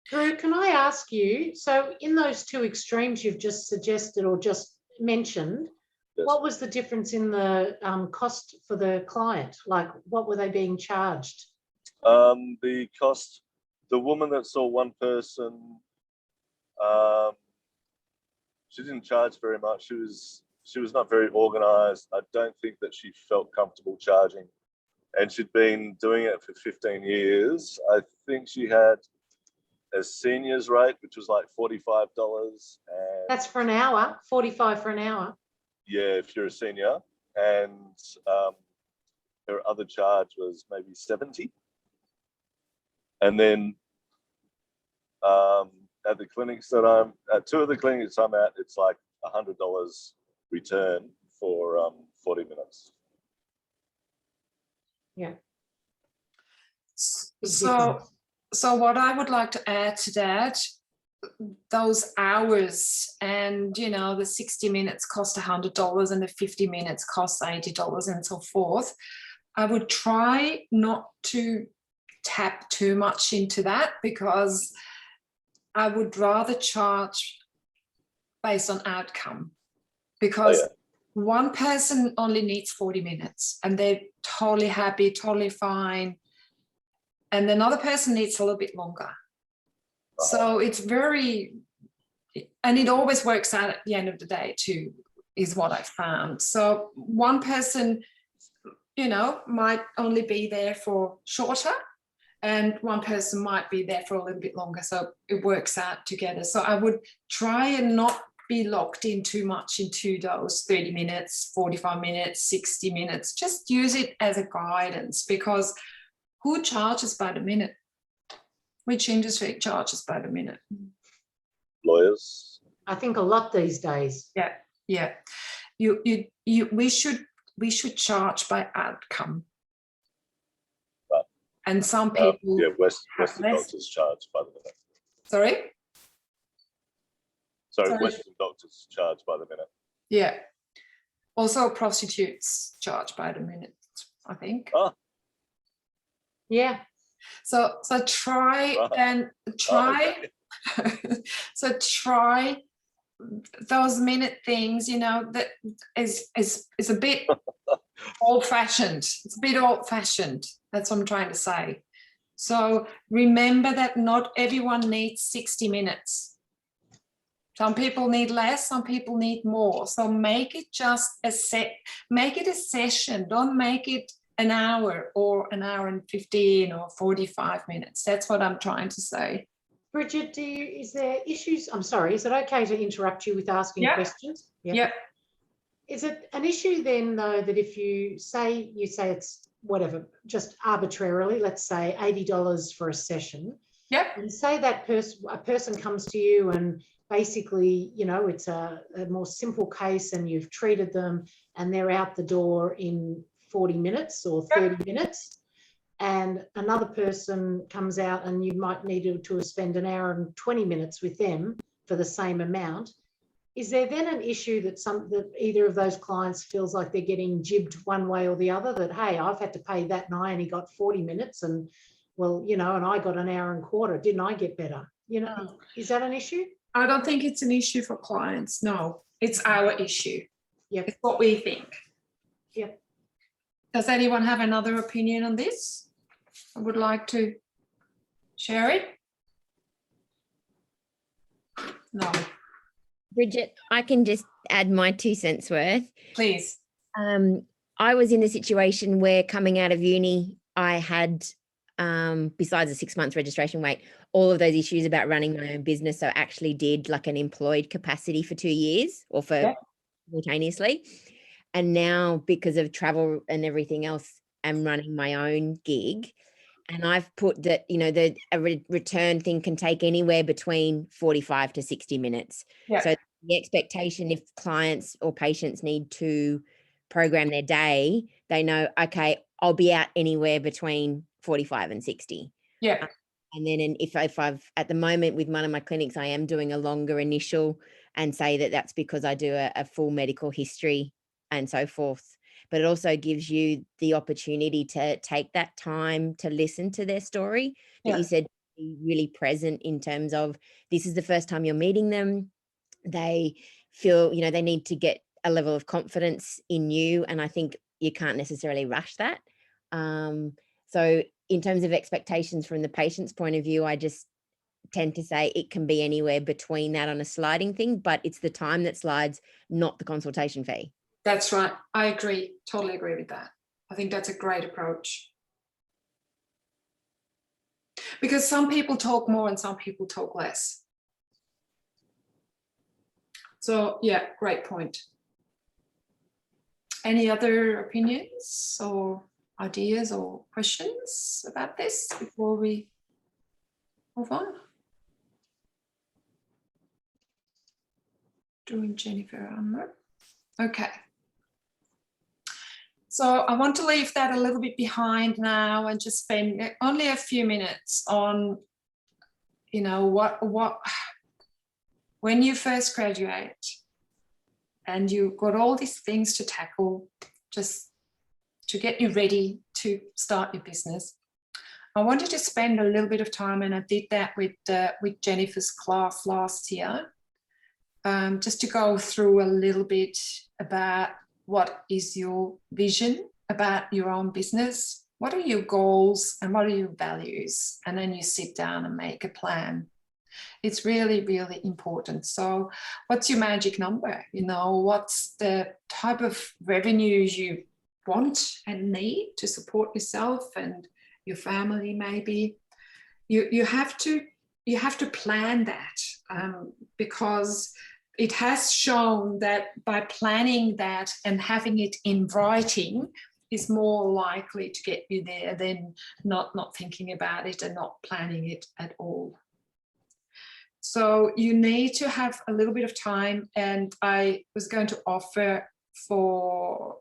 Drew, can I ask you, so in those 2 extremes you've just suggested or just mentioned, Yes. what was the difference in the cost for the client? Like, what were they being charged? The cost, the woman that saw one person, she didn't charge very much. She was not very organized. I don't think that she felt comfortable charging. And she'd been doing it for 15 years. I think she had a senior's rate, which was like $45. And That's for an hour, 45 for an hour. yeah, if you're a senior. And her other charge was maybe 70. And then at the clinics that I'm at, 2 of the clinics I'm at, it's like $100 return for 40 minutes. Yeah. So what I would like to add to that, those hours, and the 60 minutes cost $100 and the 50 minutes cost $80 and so forth, I would try not to tap too much into that, because I would rather charge based on outcome, because one person only needs 40 minutes and they're totally happy, totally fine, and another person needs a little bit longer. So it's and it always works out at the end of the day too, is what I found. So one person, might only be there for shorter, and one person might be there for a little bit longer. So it works out together. So I would try and not be locked in too much into those 30 minutes, 45 minutes, 60 minutes. Just use it as a guidance, because who charges by the minute? Which industry charges by the minute? Lawyers. I think a lot these days. Yeah. We should charge by outcome. Right. And some people Western doctors charge by the minute. Sorry, Western doctors charge by the minute. Yeah. Also prostitutes charge by the minute, I think. Oh. Yeah. So try and try. Oh, okay. So try those minute things, that is a bit old-fashioned. It's a bit old-fashioned. That's what I'm trying to say. So remember that not everyone needs 60 minutes. Some people need less, some people need more. So make it just make it a session. Don't make it an hour or an hour and 15 or 45 minutes. That's what I'm trying to say. Bridget, is there issues? I'm sorry, is it okay to interrupt you with asking questions? Yeah. Is it an issue then, though, that if you say it's whatever, just arbitrarily, let's say $80 for a session, Yeah. and say that a person comes to you and basically, you know, it's a more simple case and you've treated them and they're out the door in 40 minutes or 30 minutes, and another person comes out and you might need to spend an hour and 20 minutes with them for the same amount, is there then an issue that either of those clients feels like they're getting jibbed one way or the other, that, hey, I've had to pay that and I only got 40 minutes and, well, you know, and I got an hour and a quarter, didn't I get better? You know, is that an issue? I don't think it's an issue for clients. No, it's our issue. Yep. It's what we think. Yep. Does anyone have another opinion on this? I would like to share it. No. Bridget, I can just add my 2 cents worth. Please. I was in a situation where coming out of uni, I had, besides a 6 months registration wait, all of those issues about running my own business. So I actually did like an employed capacity for 2 years or for simultaneously. And now because of travel and everything else, I'm running my own gig. And I've put that, you know, return thing can take anywhere between 45 to 60 minutes. Yeah. So the expectation, if clients or patients need to program their day, they know, okay, I'll be out anywhere between 45 and 60. Yeah. And then if I've at the moment with one of my clinics, I am doing a longer initial and say that that's because I do a full medical history and so forth. But it also gives you the opportunity to take that time to listen to their story. That you said, be really present in terms of this is the first time you're meeting them. They feel, you know, they need to get a level of confidence in you. And I think you can't necessarily rush that. So in terms of expectations from the patient's point of view, I just tend to say it can be anywhere between that on a sliding thing, but it's the time that slides, not the consultation fee. That's right. I agree. Totally agree with that. I think that's a great approach. Because some people talk more and some people talk less. So yeah, great point. Any other opinions or ideas or questions about this before we move on? Doing Jennifer Unmer. Okay. So I want to leave that a little bit behind now and just spend only a few minutes on, you know, what when you first graduate and you've got all these things to tackle just to get you ready to start your business. I wanted to spend a little bit of time, and I did that with Jennifer's class last year, just to go through a little bit about what is your vision about your own business, what are your goals and what are your values, and then you sit down and make a plan. It's really, really important. So what's your magic number? You know, what's the type of revenues you want and need to support yourself and your family maybe? You have to plan that, because it has shown that by planning that and having it in writing is more likely to get you there than not thinking about it and not planning it at all. So you need to have a little bit of time, and I was going to offer for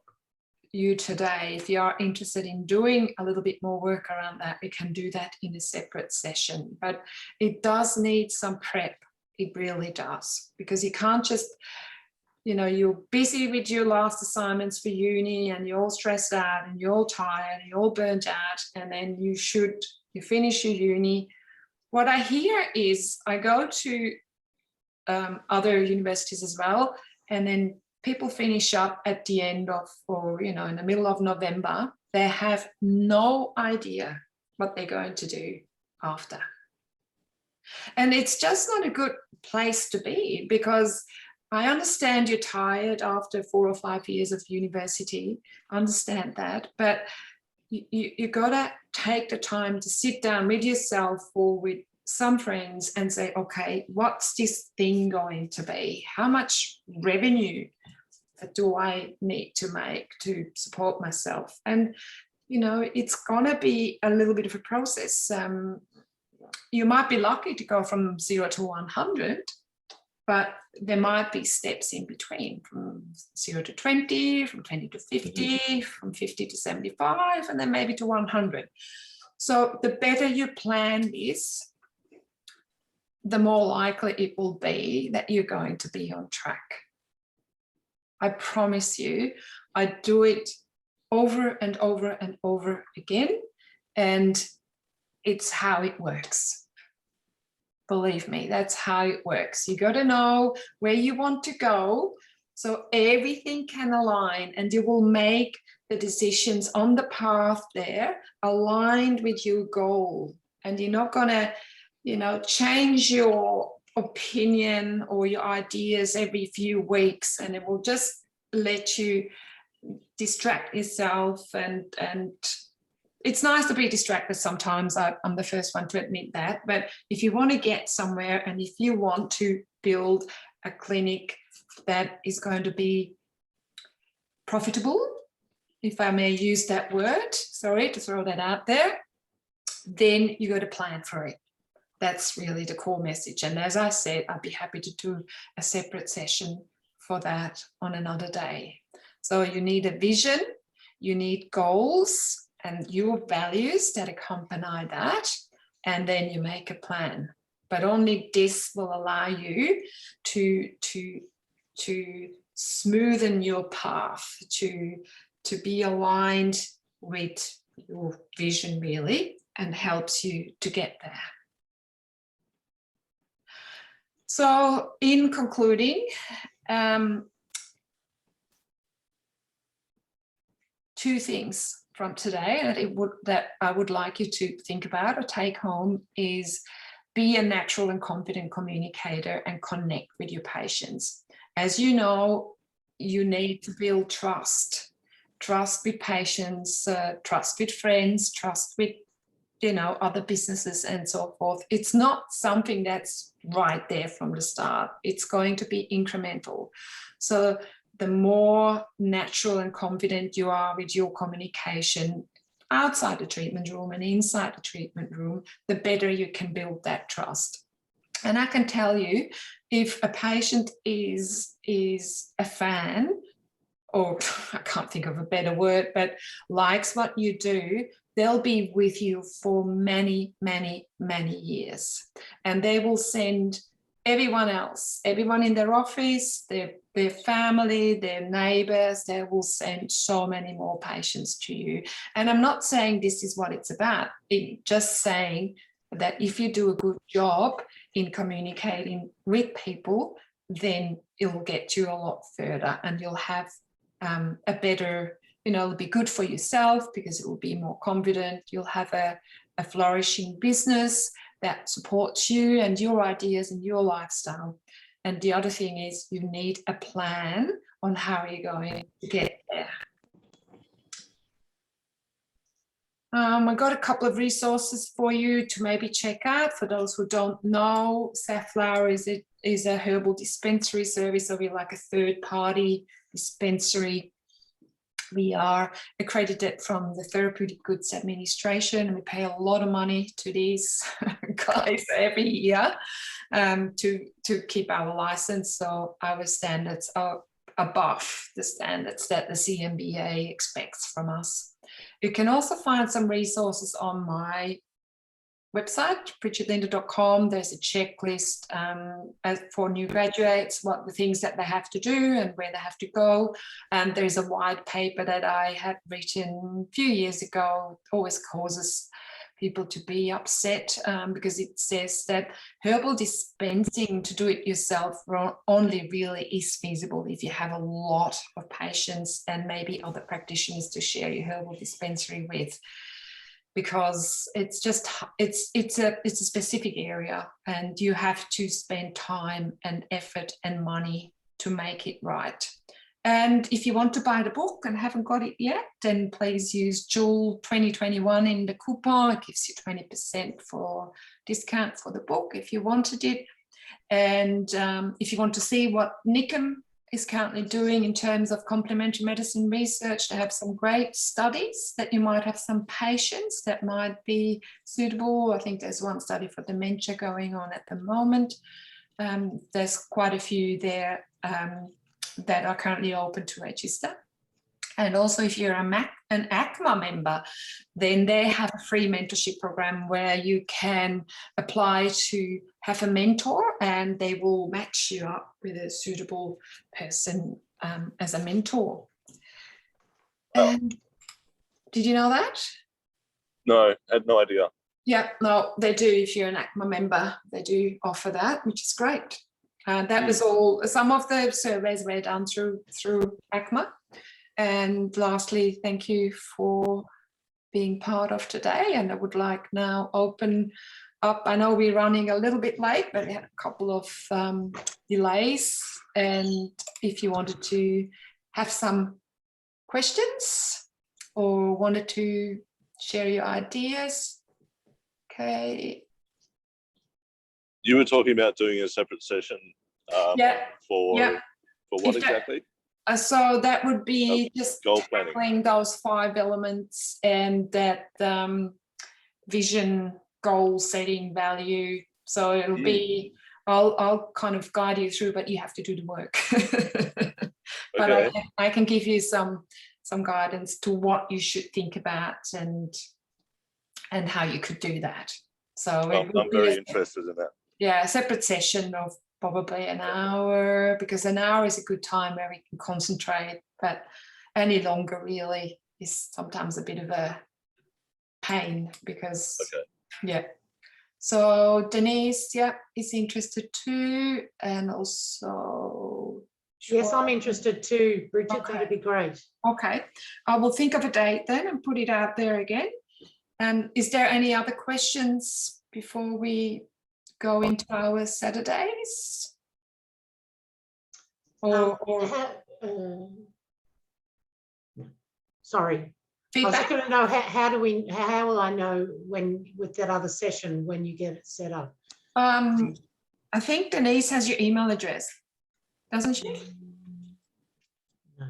you today, if you are interested in doing a little bit more work around that, we can do that in a separate session, but it does need some prep. It really does, because you can't just, you know, you're busy with your last assignments for uni and you're all stressed out and you're all tired and you're all burnt out, and then you finish your uni. What I hear is I go to other universities as well, and then people finish up at the end of, or, you know, in the middle of November. They have no idea what they're going to do after. And it's just not a good place to be, because I understand you're tired after 4 or 5 years of university. I understand that, but you got to take the time to sit down with yourself or with some friends and say, okay, what's this thing going to be? How much revenue do I need to make to support myself? And, you know, it's going to be a little bit of a process. You might be lucky to go from 0 to 100, but there might be steps in between, from 0 to 20, from 20 to 50, from 50 to 75, and then maybe to 100. So the better you plan this, the more likely it will be that you're going to be on track. I promise you, I do it over and over and over again, and it's how it works. Believe me, that's how it works. You got to know where you want to go so everything can align, and you will make the decisions on the path there aligned with your goal. And you're not going to, you know, change your opinion or your ideas every few weeks, and it will just let you distract yourself. And it's nice to be distracted sometimes. I'm the first one to admit that. But if you want to get somewhere, and if you want to build a clinic that is going to be profitable, if I may use that word, sorry to throw that out there, then you got to plan for it. That's really the core message. And as I said, I'd be happy to do a separate session for that on another day. So you need a vision, you need goals, and your values that accompany that, and then you make a plan. But only this will allow you to smoothen your path, to be aligned with your vision really, and helps you to get there. So in concluding, two things from today that I would like you to think about or take home is be a natural and confident communicator and connect with your patients. As you know, you need to build trust with patients, trust with friends, trust with, you know, other businesses and so forth. It's not something that's right there from the start. It's going to be incremental. So the more natural and confident you are with your communication outside the treatment room and inside the treatment room, the better you can build that trust. And I can tell you, if a patient is a fan, or I can't think of a better word, but likes what you do, they'll be with you for many, many, many years. And they will send everyone else, everyone in their office, their family, their neighbors, they will send so many more patients to you. And I'm not saying this is what it's about. It's just saying that if you do a good job in communicating with people, then it'll get you a lot further, and you'll have a better, you know, it'll be good for yourself because it will be more confident. You'll have a flourishing business that supports you and your ideas and your lifestyle. And the other thing is you need a plan on how you're going to get there. I got a couple of resources for you to maybe check out. For those who don't know, Safflower is a herbal dispensary service, so we're like a third-party dispensary. We are accredited from the Therapeutic Goods Administration, and we pay a lot of money to these guys every year to keep our license. So our standards are above the standards that the CMBA expects from us. You can also find some resources on my website, bridgetlinda.com. There's a checklist for new graduates, what the things that they have to do and where they have to go. And there's a white paper that I had written a few years ago. It always causes people to be upset because it says that herbal dispensing, to do it yourself, only really is feasible if you have a lot of patients and maybe other practitioners to share your herbal dispensary with, because it's just it's a specific area, and you have to spend time and effort and money to make it right. And if you want to buy the book and haven't got it yet, then please use Jewel 2021 in the coupon. It gives you 20% for discount for the book if you wanted it. And if you want to see what Nickham is currently doing in terms of complementary medicine research, they have some great studies that you might have some patients that might be suitable. I think there's one study for dementia going on at the moment. There's quite a few there that are currently open to register. And also if you're an ACMA member, then they have a free mentorship program where you can apply to have a mentor, and they will match you up with a suitable person as a mentor. And did you know that? No, had no idea. Yeah, no, they do. If you're an ACMA member, they do offer that, which is great. That was all. Some of the surveys were done through ACMA. And lastly, thank you for being part of today. And I would like now open up. I know we're running a little bit late, but we had a couple of delays. And if you wanted to have some questions or wanted to share your ideas, okay. You were talking about doing a separate session for what exactly? So that would be just goal planning. tackling those 5 elements and that vision, goal setting, value. So it'll be, I'll kind of guide you through, but you have to do the work. But Okay. I can give you some guidance to what you should think about and how you could do that. So I'm very interested in that. Yeah, a separate session of probably an hour, because an hour is a good time where we can concentrate, but any longer really is sometimes a bit of a pain because So Denise, is interested too, and also yes, I'm interested too, Bridget. That'd be great. Okay, I will think of a date then and put it out there again. Is there any other questions before we go into our Saturdays? Sorry. Feedback? I was going to know how will I know when with that other session when you get it set up? I think Denise has your email address, doesn't she? No.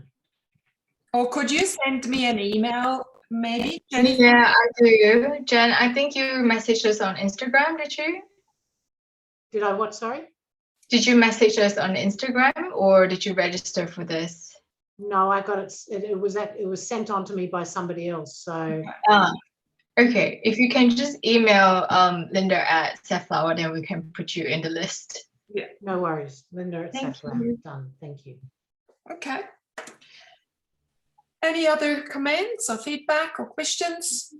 Or could you send me an email, maybe? Jennifer? Yeah, I do. Jen, I think you messaged us on Instagram, did you? Did I what, sorry? Did you message us on Instagram or did you register for this? No, I got it. It was sent on to me by somebody else. So. Okay. If you can just email Linda at Safflower, then we can put you in the list. Yeah, no worries. Linda at Safflower. Done. Thank you. Okay. Any other comments or feedback or questions?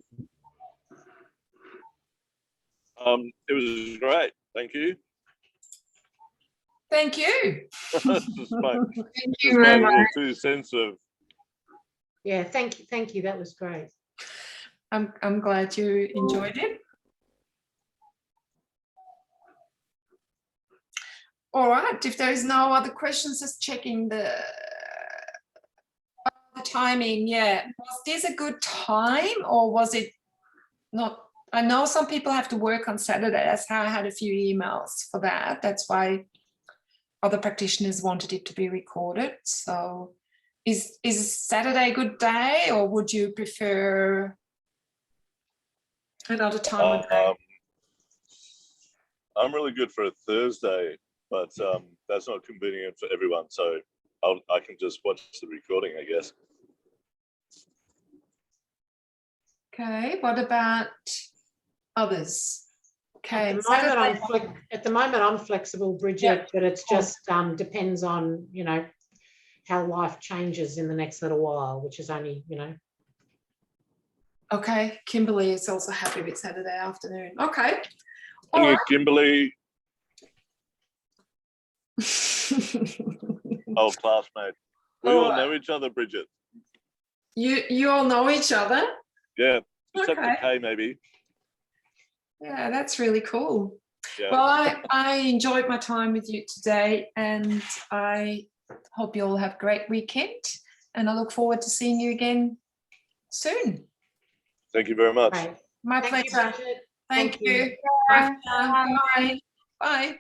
It was great. Thank you. Thank you. Thank you very much. 2 cents of. Yeah, thank you. That was great. I'm glad you enjoyed it. All right. If there is no other questions, just checking the timing. Yeah. Was this a good time or was it not? I know some people have to work on Saturday. That's how I had a few emails for that. That's why other practitioners wanted it to be recorded. So is Saturday a good day or would you prefer another time of day? I'm really good for a Thursday, but that's not convenient for everyone. So I can just watch the recording, I guess. Okay, what about others? Okay, at the moment I'm flexible, Bridget, but it's just depends on, you know, how life changes in the next little while, which is only, you know. Okay, Kimberly is also happy with Saturday afternoon. Okay. Thank you, Kimberly. Old classmate. We all know each other, Bridget. You all know each other? Yeah, except for Kay, maybe. Yeah, that's really cool. Yeah. Well, I enjoyed my time with you today and I hope you all have a great weekend and I look forward to seeing you again soon. Thank you very much. Right. My Thank pleasure. You, Thank you. Bye. Bye. Bye. Bye.